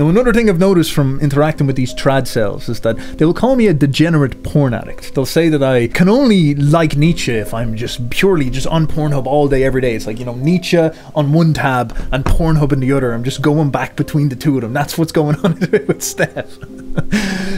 Now, another thing I've noticed from interacting with these trad cells is that they will call me a degenerate porn addict. They'll say that I can only like Nietzsche if I'm just purely just on Pornhub all day, every day. It's like, you know, Nietzsche on one tab and Pornhub in the other. I'm just going back between the two of them. That's what's going on with Steph.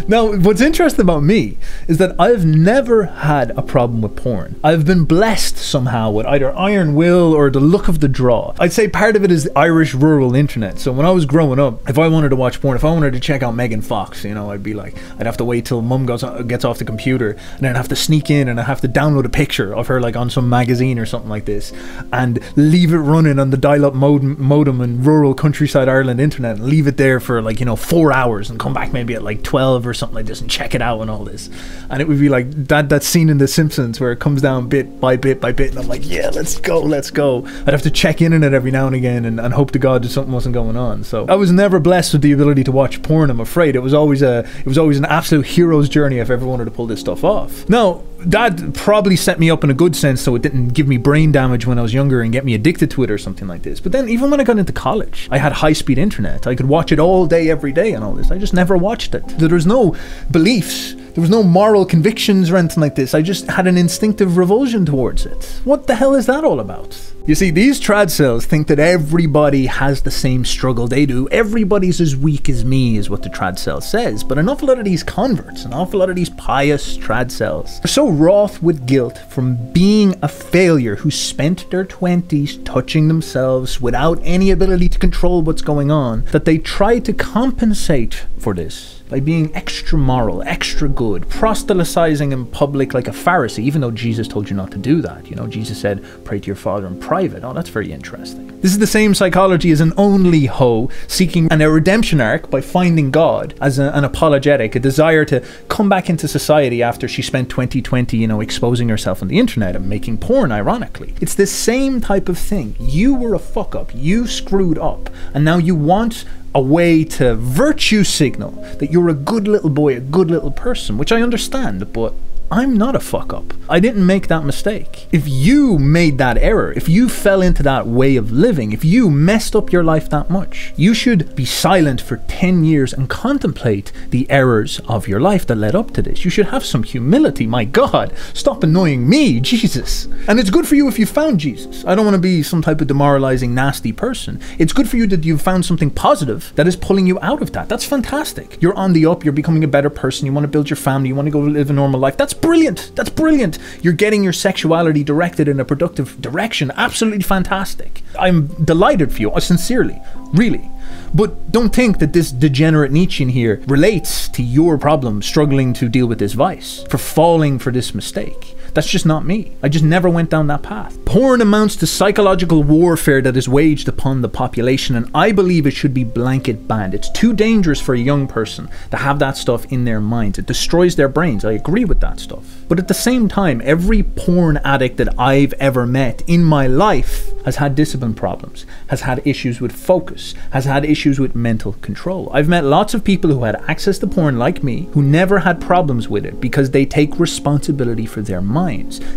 Now, what's interesting about me is that I've never had a problem with porn. I've been blessed somehow with either iron will or the luck of the draw. I'd say part of it is the Irish rural internet. So when I was growing up, if I wanted to watch porn, if I wanted to check out Megan Fox, you know, I'd be like, I'd have to wait till mum gets off the computer, and then I'd have to sneak in and I'd have to download a picture of her like on some magazine or something like this and leave it running on the dial-up modem in rural countryside Ireland internet and leave it there for like, you know, 4 hours and come back maybe at like 12 or something like this and check it out and all this. And it would be like that scene in The Simpsons where it comes down bit by bit by bit and I'm like, yeah, let's go. I'd have to check in on it every now and again and hope to God that something wasn't going on. So I was never blessed with the ability to watch porn, I'm afraid. It was always an absolute hero's journey if I ever wanted to pull this stuff off. Now, that probably set me up in a good sense so it didn't give me brain damage when I was younger and get me addicted to it or something like this. But then even when I got into college, I had high-speed internet. I could watch it all day, every day and all this. I just never watched it. There was no beliefs. There was no moral convictions or anything like this. I just had an instinctive revulsion towards it. What the hell is that all about? You see, these trad cells think that everybody has the same struggle they do. Everybody's as weak as me is what the trad cell says. But an awful lot of these converts, an awful lot of these pious trad cells are so wroth with guilt from being a failure who spent their 20s touching themselves without any ability to control what's going on, that they try to compensate for this by being extra moral, extra good, proselytizing in public like a Pharisee, even though Jesus told you not to do that. You know, Jesus said, pray to your Father in private. Oh, that's very interesting. This is the same psychology as an only hoe seeking a redemption arc by finding God as an apologetic, a desire to come back into society after she spent 2020, you know, exposing herself on the internet and making porn, ironically. It's the same type of thing. You were a fuck up. You screwed up. And now you want a way to virtue signal that you're a good little boy, a good little person, which I understand, but I'm not a fuck up. I didn't make that mistake. If you made that error, if you fell into that way of living, if you messed up your life that much, you should be silent for 10 years and contemplate the errors of your life that led up to this. You should have some humility. My God, stop annoying me, Jesus. And it's good for you if you found Jesus. I don't want to be some type of demoralizing, nasty person. It's good for you that you've found something positive that is pulling you out of that. That's fantastic. You're on the up, you're becoming a better person, you want to build your family, you want to go live a normal life. That's brilliant. That's brilliant. You're getting your sexuality directed in a productive direction. Absolutely fantastic. I'm delighted for you, sincerely, really. But don't think that this degenerate Nietzschean here relates to your problem struggling to deal with this vice, for falling for this mistake. That's just not me. I just never went down that path. Porn amounts to psychological warfare that is waged upon the population, and I believe it should be blanket banned. It's too dangerous for a young person to have that stuff in their minds. It destroys their brains. I agree with that stuff. But at the same time, every porn addict that I've ever met in my life has had discipline problems, has had issues with focus, has had issues with mental control. I've met lots of people who had access to porn like me, who never had problems with it because they take responsibility for their minds.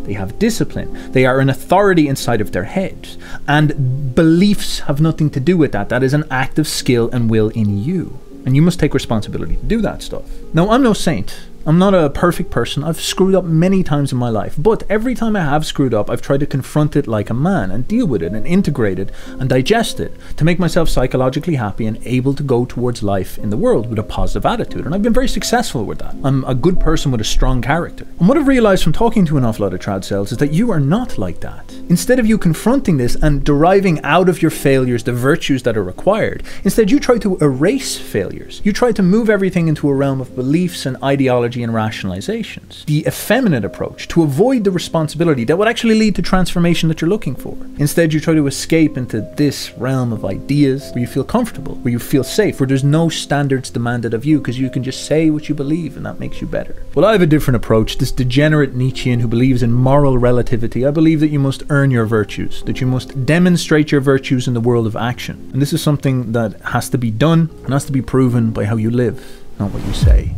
They have discipline. They are an authority inside of their heads. And beliefs have nothing to do with that. That is an act of skill and will in you. And you must take responsibility to do that stuff. Now, I'm no saint. I'm not a perfect person. I've screwed up many times in my life, but every time I have screwed up, I've tried to confront it like a man and deal with it and integrate it and digest it to make myself psychologically happy and able to go towards life in the world with a positive attitude. And I've been very successful with that. I'm a good person with a strong character. And what I've realized from talking to an awful lot of trad cells is that you are not like that. Instead of you confronting this and deriving out of your failures the virtues that are required, instead you try to erase failures. You try to move everything into a realm of beliefs and ideology and rationalizations. The effeminate approach to avoid the responsibility that would actually lead to transformation that you're looking for. Instead, you try to escape into this realm of ideas where you feel comfortable, where you feel safe, where there's no standards demanded of you because you can just say what you believe and that makes you better. Well, I have a different approach. This degenerate Nietzschean who believes in moral relativity, I believe that you must earn your virtues, that you must demonstrate your virtues in the world of action. And this is something that has to be done and has to be proven by how you live, not what you say.